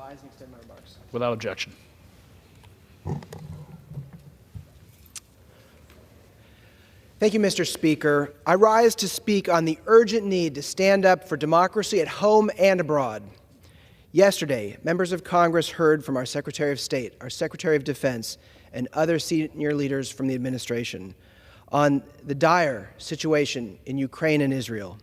rise and extend my remarks. Without objection. Thank you, Mr. Speaker. I rise to speak on the urgent need to stand up for democracy at home and abroad. Yesterday, members of Congress heard from our Secretary of State, our Secretary of Defense, and other senior leaders from the administration on the dire situation in Ukraine and Israel.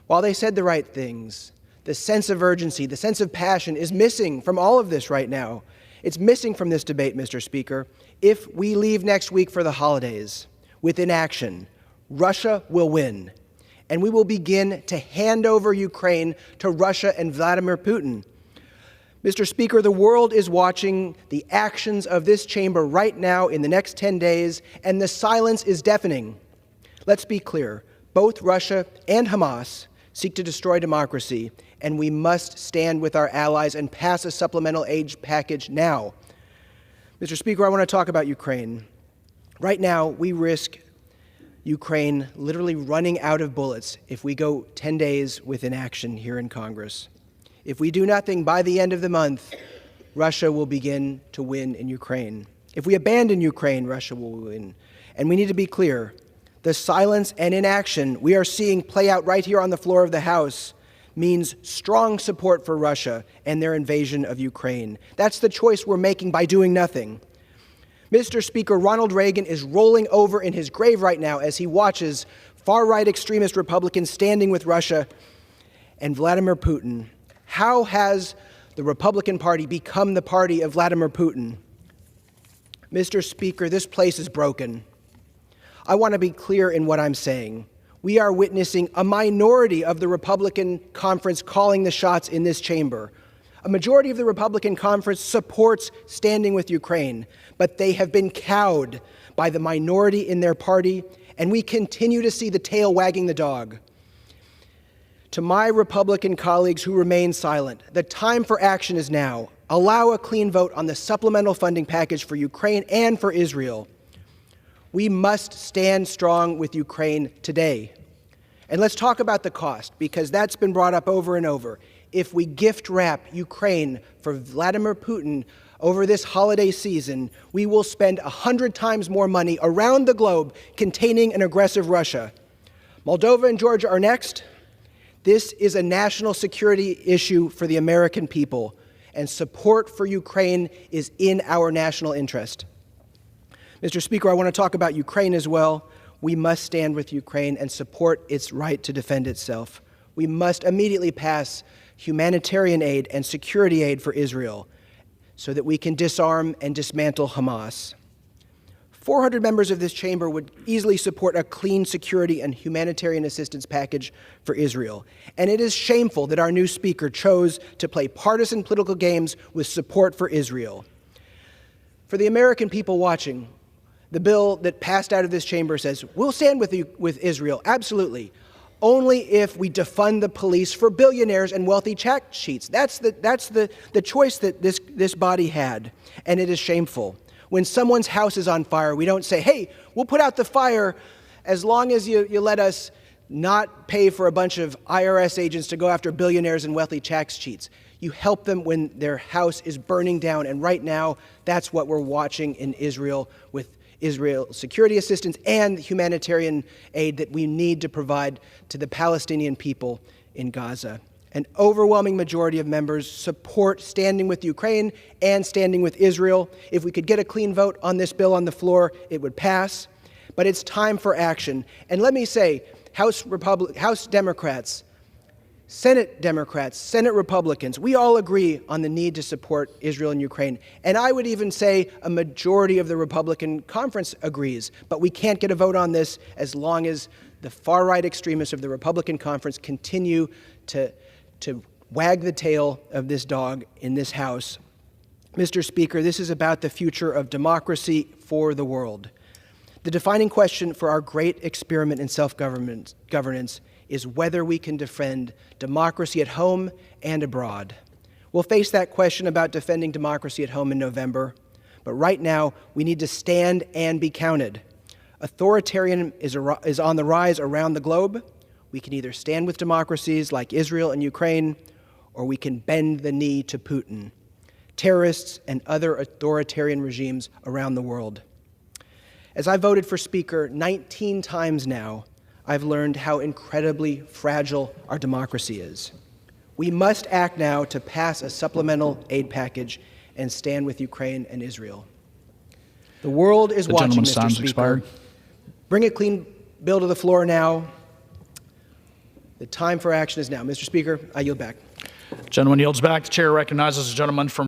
While they said the right things, the sense of urgency, the sense of passion is missing from all of this right now. It's missing from this debate, Mr. Speaker. If we leave next week for the holidays with inaction, Russia will win, and we will begin to hand over Ukraine to Russia and Vladimir Putin. Mr. Speaker, the world is watching the actions of this chamber right now in the next 10 days, and the silence is deafening. Let's be clear. Both Russia and Hamas seek to destroy democracy, and we must stand with our allies and pass a supplemental aid package now. Mr. Speaker, I want to talk about Ukraine. Right now, we risk Ukraine literally running out of bullets if we go 10 days with inaction here in Congress. If we do nothing by the end of the month, Russia will begin to win in Ukraine. If we abandon Ukraine, Russia will win. And we need to be clear. The silence and inaction we are seeing play out right here on the floor of the House means strong support for Russia and their invasion of Ukraine. That's the choice we're making by doing nothing. Mr. Speaker, Ronald Reagan is rolling over in his grave right now as he watches far-right extremist Republicans standing with Russia and Vladimir Putin. How has the Republican Party become the party of Vladimir Putin? Mr. Speaker, this place is broken. I want to be clear in what I'm saying. We are witnessing a minority of the Republican conference calling the shots in this chamber. A majority of the Republican conference supports standing with Ukraine, but they have been cowed by the minority in their party, and we continue to see the tail wagging the dog. To my Republican colleagues who remain silent, the time for action is now. Allow a clean vote on the supplemental funding package for Ukraine and for Israel. We must stand strong with Ukraine today. And let's talk about the cost, because that's been brought up over and over. If we gift wrap Ukraine for Vladimir Putin over this holiday season, we will spend 100 times more money around the globe containing an aggressive Russia. Moldova and Georgia are next. This is a national security issue for the American people, and support for Ukraine is in our national interest. Mr. Speaker, I want to talk about Ukraine as well. We must stand with Ukraine and support its right to defend itself. We must immediately pass humanitarian aid and security aid for Israel so that we can disarm and dismantle Hamas. 400 members of this chamber would easily support a clean security and humanitarian assistance package for Israel. And it is shameful that our new speaker chose to play partisan political games with support for Israel. For the American people watching, the bill that passed out of this chamber says, we'll stand with Israel, absolutely, only if we defund the police for billionaires and wealthy tax cheats. That's the choice that this body had, and it is shameful. When someone's house is on fire, we don't say, hey, we'll put out the fire as long as you let us not pay for a bunch of IRS agents to go after billionaires and wealthy tax cheats. You help them when their house is burning down, and right now, that's what we're watching in Israel with Israel security assistance and humanitarian aid that we need to provide to the Palestinian people in Gaza. An overwhelming majority of members support standing with Ukraine and standing with Israel. If we could get a clean vote on this bill on the floor, it would pass. But it's time for action. And let me say, House Democrats, Senate Republicans, we all agree on the need to support Israel and Ukraine. And I would even say a majority of the Republican conference agrees. But we can't get a vote on this as long as the far-right extremists of the Republican conference continue to wag the tail of this dog in this House. Mr. Speaker, this is about the future of democracy for the world. The defining question for our great experiment in self-governance is whether we can defend democracy at home and abroad. We'll face that question about defending democracy at home in November, but right now we need to stand and be counted. Authoritarianism is on the rise around the globe. We can either stand with democracies like Israel and Ukraine, or we can bend the knee to Putin, terrorists, and other authoritarian regimes around the world. As I voted for Speaker 19 times now, I've learned how incredibly fragile our democracy is. We must act now to pass a supplemental aid package and stand with Ukraine and Israel. The world is watching, Mr. Speaker. Expired. Bring a clean bill to the floor now. The time for action is now. Mr. Speaker, I yield back. Gentleman yields back. The chair recognizes the gentleman from